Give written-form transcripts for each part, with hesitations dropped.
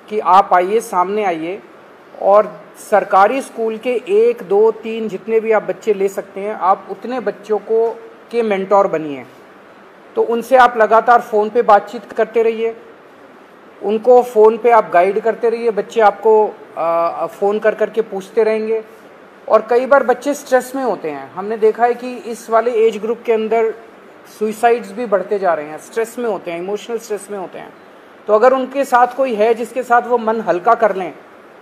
कि आप आइए, सामने आइए और सरकारी स्कूल के 1, 2, 3 जितने भी आप बच्चे ले सकते हैं, आप उतने बच्चों को के मेंटोर बनिए। तो उनसे आप लगातार फ़ोन पे बातचीत करते रहिए, उनको फ़ोन पे आप गाइड करते रहिए, बच्चे आपको फ़ोन कर कर के पूछते रहेंगे। और कई बार बच्चे स्ट्रेस में होते हैं, हमने देखा है कि इस वाले एज ग्रुप के अंदर सुइसाइड्स भी बढ़ते जा रहे हैं, स्ट्रेस में होते हैं, इमोशनल स्ट्रेस में होते हैं। तो अगर उनके साथ कोई है जिसके साथ वो मन हल्का कर लें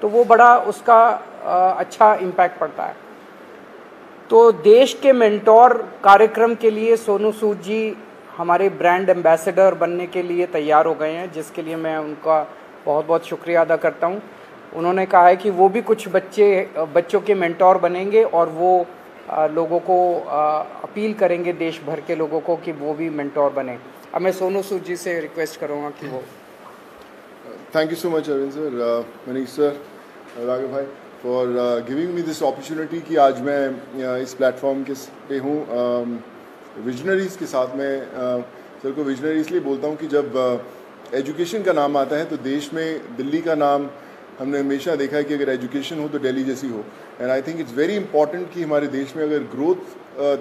तो वो बड़ा उसका अच्छा इम्पैक्ट पड़ता है। तो देश के मेंटोर कार्यक्रम के लिए सोनू सूद जी हमारे ब्रांड एम्बेसडर बनने के लिए तैयार हो गए हैं, जिसके लिए मैं उनका बहुत बहुत शुक्रिया अदा करता हूं। उन्होंने कहा है कि वो भी कुछ बच्चों के मेंटोर बनेंगे और वो लोगों को अपील करेंगे, देश भर के लोगों को, कि वो भी मेंटोर बने। अब मैं सोनू सूद जी से रिक्वेस्ट करूँगा कि वो। Thank you so much Arvind sir, Manish sir, Raghav भाई, for giving me this opportunity कि आज मैं इस प्लेटफॉर्म के पे हूँ विजनरीज़ के साथ में। सर को विजनरी इसलिए बोलता हूँ कि जब एजुकेशन का नाम आता है तो देश में दिल्ली का नाम हमने हमेशा देखा है कि अगर एजुकेशन हो तो दिल्ली जैसी हो। And I think it's very important कि हमारे देश में अगर ग्रोथ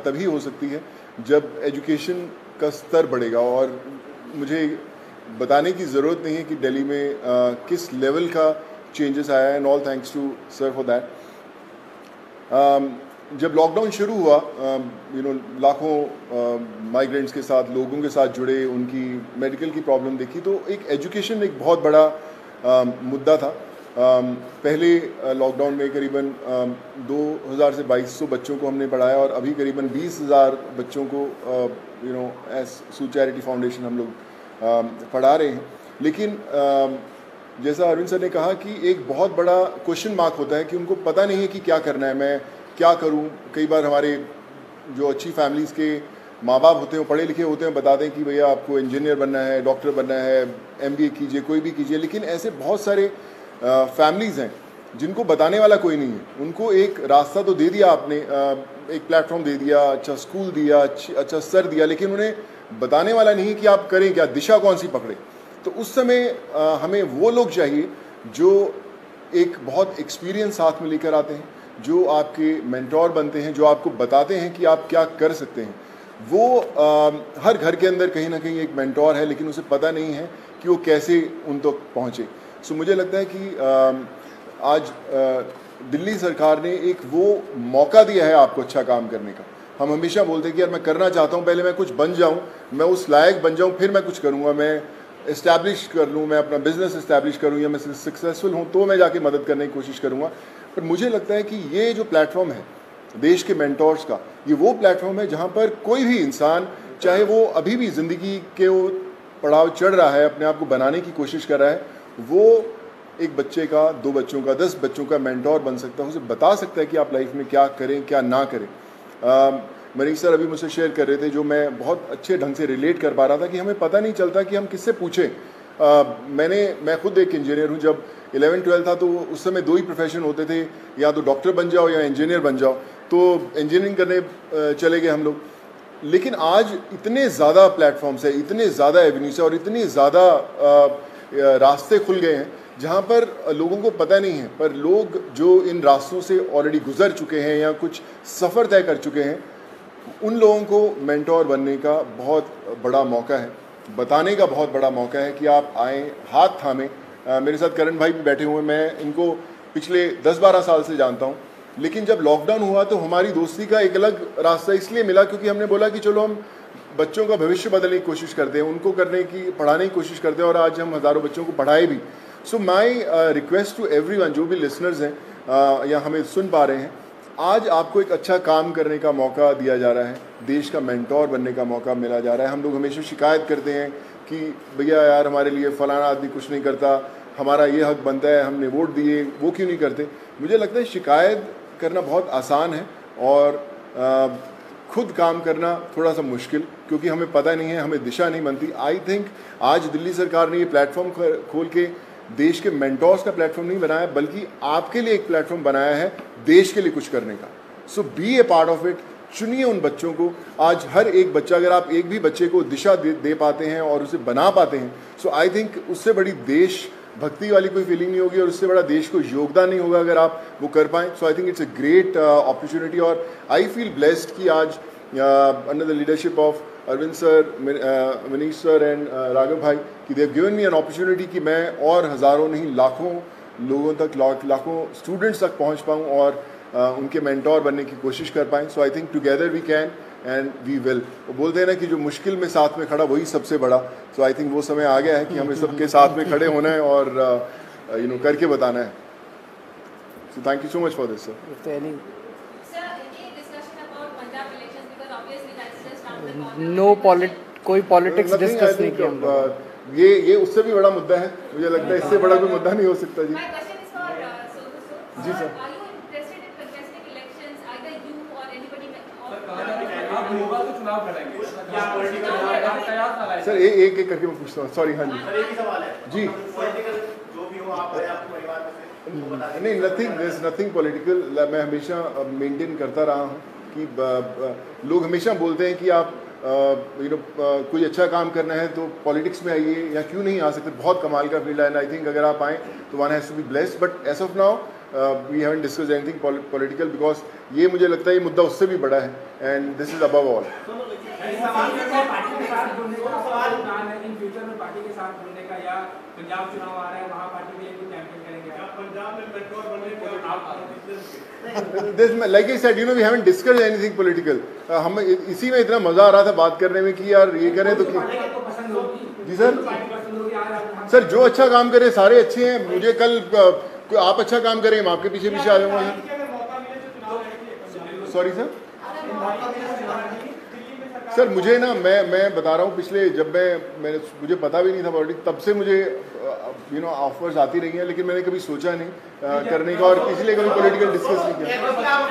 तभी हो सकती है जब एजुकेशन का स्तर बढ़ेगा। और मुझे बताने की ज़रूरत नहीं है कि दिल्ली में किस लेवल का चेंजेस आया है, and all thanks to sir for that. जब लॉकडाउन शुरू हुआ, लाखों माइग्रेंट्स के साथ, लोगों के साथ जुड़े, उनकी मेडिकल की प्रॉब्लम देखी, तो एक एजुकेशन एक बहुत बड़ा मुद्दा था। पहले लॉकडाउन में करीबन 2000 से 2200 बच्चों को हमने पढ़ाया और अभी करीबन 20,000 बच्चों को एज सूद चैरिटी फाउंडेशन हम लोग पढ़ा रहे हैं। लेकिन जैसा अरविंद सर ने कहा कि एक बहुत बड़ा क्वेश्चन मार्क होता है कि उनको पता नहीं है कि क्या करना है, मैं क्या करूं। कई बार हमारे जो अच्छी फैमिलीज़ के माँ बाप होते हैं, पढ़े लिखे होते हैं, बताते हैं कि भैया आपको इंजीनियर बनना है, डॉक्टर बनना है, MBA कीजिए, कोई भी कीजिए। लेकिन ऐसे बहुत सारे फैमिलीज़ हैं जिनको बताने वाला कोई नहीं है। उनको एक रास्ता तो दे दिया आपने, एक प्लेटफॉर्म दे दिया, अच्छा स्कूल दिया, अच्छा सर दिया, लेकिन उन्हें बताने वाला नहीं है कि आप करें क्या, दिशा कौन सी पकड़े। तो उस समय हमें वो लोग चाहिए जो एक बहुत एक्सपीरियंस साथ में लेकर आते हैं, जो आपके मेंटोर बनते हैं, जो आपको बताते हैं कि आप क्या कर सकते हैं। वो हर घर के अंदर कहीं ना कहीं एक मेंटोर है, लेकिन उसे पता नहीं है कि वो कैसे उन तक पहुँचे। सो मुझे लगता है कि आज दिल्ली सरकार ने एक वो मौका दिया है आपको अच्छा काम करने का। हम हमेशा बोलते हैं कि यार मैं करना चाहता हूँ, पहले मैं कुछ बन जाऊँ, मैं उस लायक बन जाऊँ, फिर मैं कुछ करूँगा, मैं इस्टेब्लिश कर लूँ, मैं अपना बिजनेस इस्टेब्लिश करूँ, या मैं सक्सेसफुल हूँ तो मैं जाके मदद करने की कोशिश करूँगा। पर मुझे लगता है कि ये जो प्लेटफॉर्म है देश के मेंटोर्स का, ये वो प्लेटफॉर्म है जहाँ पर कोई भी इंसान, चाहे वो अभी भी ज़िंदगी के वो पड़ाव चढ़ रहा है, अपने आप को बनाने की कोशिश कर रहा है, वो एक बच्चे का, 2 बच्चों का, 10 बच्चों का मेंटोर बन सकता है। उसे बता सकता है कि आप लाइफ में क्या करें, क्या ना करें। मनीष सर अभी मुझसे शेयर कर रहे थे, जो मैं बहुत अच्छे ढंग से रिलेट कर पा रहा था कि हमें पता नहीं चलता कि हम किससे पूछें। मैं खुद एक इंजीनियर हूँ। जब 11-12 था तो उस समय 2 ही प्रोफेशन होते थे, या तो डॉक्टर बन जाओ या इंजीनियर बन जाओ। तो इंजीनियरिंग करने चले गए हम लोग। लेकिन आज इतने ज़्यादा प्लेटफॉर्म्स है, इतने ज़्यादा एवेन्यूज है और इतनी ज़्यादा रास्ते खुल गए हैं जहाँ पर लोगों को पता नहीं है, पर लोग जो इन रास्तों से ऑलरेडी गुजर चुके हैं या कुछ सफ़र तय कर चुके हैं, उन लोगों को मेंटोर बनने का बहुत बड़ा मौका है, बताने का बहुत बड़ा मौका है कि आप आएँ, हाथ थामें। मेरे साथ करण भाई भी बैठे हुए हैं, मैं इनको पिछले 10-12 साल से जानता हूँ। लेकिन जब लॉकडाउन हुआ तो हमारी दोस्ती का एक अलग रास्ता इसलिए मिला क्योंकि हमने बोला कि चलो हम बच्चों का भविष्य बदलने की कोशिश करते हैं, उनको पढ़ाने की कोशिश करते हैं, और आज हम हज़ारों बच्चों को पढ़ाए भी। सो माई रिक्वेस्ट टू एवरीवन, जो भी लिसनर्स हैं या हमें सुन पा रहे हैं, आज आपको एक अच्छा काम करने का मौका दिया जा रहा है, देश का मेंटोर बनने का मौका मिला जा रहा है। हम लोग हमेशा शिकायत करते हैं कि भैया यार हमारे लिए फलाना आदमी कुछ नहीं करता, हमारा ये हक बनता है, हमने वोट दिए, वो क्यों नहीं करते। मुझे लगता है शिकायत करना बहुत आसान है और खुद काम करना थोड़ा सा मुश्किल, क्योंकि हमें पता नहीं है, हमें दिशा नहीं बनती। आई थिंक आज दिल्ली सरकार ने ये प्लेटफॉर्म खोल के देश के मेंटोर्स का प्लेटफॉर्म नहीं बनाया, बल्कि आपके लिए एक प्लेटफॉर्म बनाया है देश के लिए कुछ करने का। So be a part of it. चुनिए उन बच्चों को। आज हर एक बच्चा, अगर आप एक भी बच्चे को दिशा दे पाते हैं और उसे बना पाते हैं, सो आई थिंक उससे बड़ी देश भक्ति वाली कोई फीलिंग नहीं होगी और उससे बड़ा देश को योगदान नहीं होगा अगर आप वो कर पाएँ. So I think it's a great opportunity और आई फील ब्लेस्ड कि आज under the leadership of Arvind sir, Manish sir and Raghav भाई कि they have given me an opportunity कि मैं और हज़ारों नहीं लाखों लोगों तक, लाखों स्टूडेंट्स तक पहुंच पाऊं और उनके मेंटोर बनने की कोशिश कर पाएं. So I think together we can and we will. वो बोलते हैं ना कि जो मुश्किल में साथ में खड़ा वही सबसे बड़ा. सो आई थिंक वो समय आ गया है कि हमें सबके साथ में खड़े होना है और करके बताना है. So thank you so much for this sir. कोई पॉलिटिक्स डिस्कस नहीं किया. ये उससे भी बड़ा मुद्दा है. मुझे लगता है इससे बड़ा कोई मुद्दा नहीं हो सकता. जी जी सर. सर एक एक करके मैं पूछता हूँ. सॉरी. हाँ जी जी. नहीं, नथिंग पॉलिटिकल. मैं हमेशा मेंटेन करता रहा हूँ कि लोग हमेशा बोलते हैं कि आप कोई अच्छा काम करना है तो पॉलिटिक्स में आइए या क्यों नहीं आ सकते. बहुत कमाल का फील्ड है एंड आई थिंक अगर आप आएँ तो one has to be blessed. But as of now we haven't discussed anything political because ये मुझे लगता है ये मुद्दा उससे भी बड़ा है and this is above all. Like I said, we haven't discussed anything political. हम इसी में इतना मजा आ रहा था बात करने में कि यार ये करें तो जी सर. सर जो अच्छा काम करे सारे अच्छे हैं. मुझे कल आप अच्छा काम करें मैं आपके पीछे पीछे आ जाऊंगा. Sorry sir. सर मुझे ना मैं बता रहा हूँ पिछले जब मैंने मुझे पता भी नहीं था पॉलिटिक्स तब से मुझे ऑफर्स आती रही हैं लेकिन मैंने कभी सोचा नहीं करने का और इसलिए कभी पॉलिटिकल डिस्कस नहीं किया. काम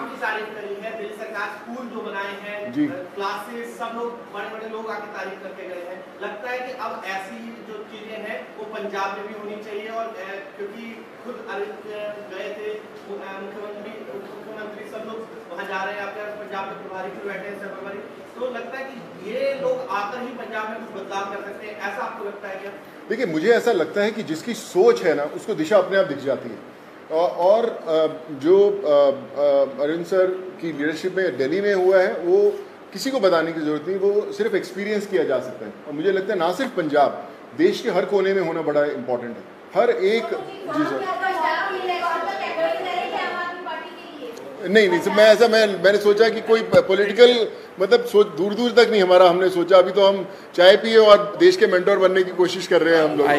की तारीफ करी है, दिल्ली सरकार स्कूल जो बनाए हैं जी, क्लासेस, सब लोग बड़े लोग आके तारीफ करके गए हैं. लगता है कि अब ऐसी जो चीजें हैं वो पंजाब में भी होनी चाहिए और क्योंकि खुद गए थे मुख्यमंत्री सब लोग वहाँ जा रहे हैं. आपके पंजाब में प्रभारी भी बैठे हैं प्रभारी. तो लगता है कि ये लोग आकर ही पंजाब में कुछ बदलाव कर सकते हैं. ऐसा आपको लगता है क्या? देखिए मुझे ऐसा लगता है कि जिसकी सोच है ना उसको दिशा अपने आप दिख जाती है और जो अरविंद सर की लीडरशिप में दिल्ली में हुआ है वो किसी को बताने की जरूरत नहीं. वो सिर्फ एक्सपीरियंस किया जा सकता है और मुझे लगता है ना सिर्फ पंजाब, देश के हर कोने में होना बड़ा इम्पोर्टेंट है. हर एक. जी सर. नहीं मैंने सोचा कि कोई पॉलिटिकल मतलब सोच दूर तक नहीं हमारा हमने सोचा. अभी तो हम चाय पिए और देश के मेंटोर बनने की कोशिश कर रहे हैं हम लोग. क्या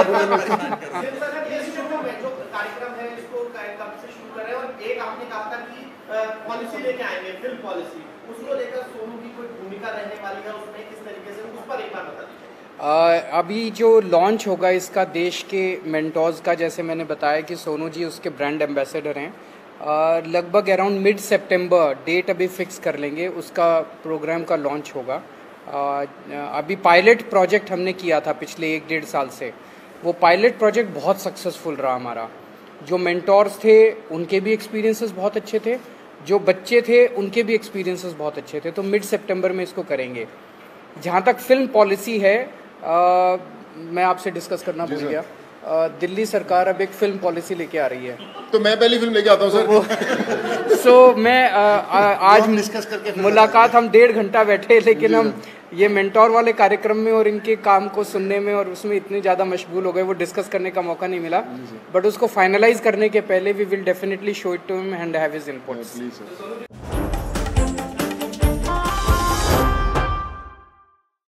बोले कार्यक्रम है इसको कब से शुरू कर रहे हैं और एक आपने कहा था कि पॉलिसी लेके आएंगे, फिल्म पॉलिसी, उसको लेकर सोनू की कोई भूमिका रहने वाली है उसमें, किस तरीके से, उस पर एक बार बता दीजिए. अभी जो लॉन्च होगा इसका देश के मेंटोर्स का, जैसे मैंने बताया कि सोनू जी उसके ब्रांड एम्बेसडर हैं. लगभग अराउंड मिड सितंबर डेट अभी फिक्स कर लेंगे, उसका प्रोग्राम का लॉन्च होगा. अभी पायलट प्रोजेक्ट हमने किया था पिछले 1-1.5 साल से. वो पायलट प्रोजेक्ट बहुत सक्सेसफुल रहा हमारा. जो मेंटोर्स थे उनके भी एक्सपीरियंसेस बहुत अच्छे थे, जो बच्चे थे उनके भी एक्सपीरियंसेस बहुत अच्छे थे. तो मिड सितंबर में इसको करेंगे. जहाँ तक फिल्म पॉलिसी है मैं आपसे डिस्कस करना भूल गया. दिल्ली सरकार अब एक फिल्म पॉलिसी लेके आ रही है. तो मैं पहली फिल्म लेके आता हूँ सर. सो मैं आज डिस्कस करके मुलाकात हम 1.5 घंटा बैठे लेकिन हम ये मेंटोर वाले कार्यक्रम में और इनके काम को सुनने में और उसमें इतने ज़्यादा मशगूल हो गए वो डिस्कस करने का मौका नहीं मिला. बट उसको फाइनलाइज करने के पहले we will definitely show it to him and have his inputs.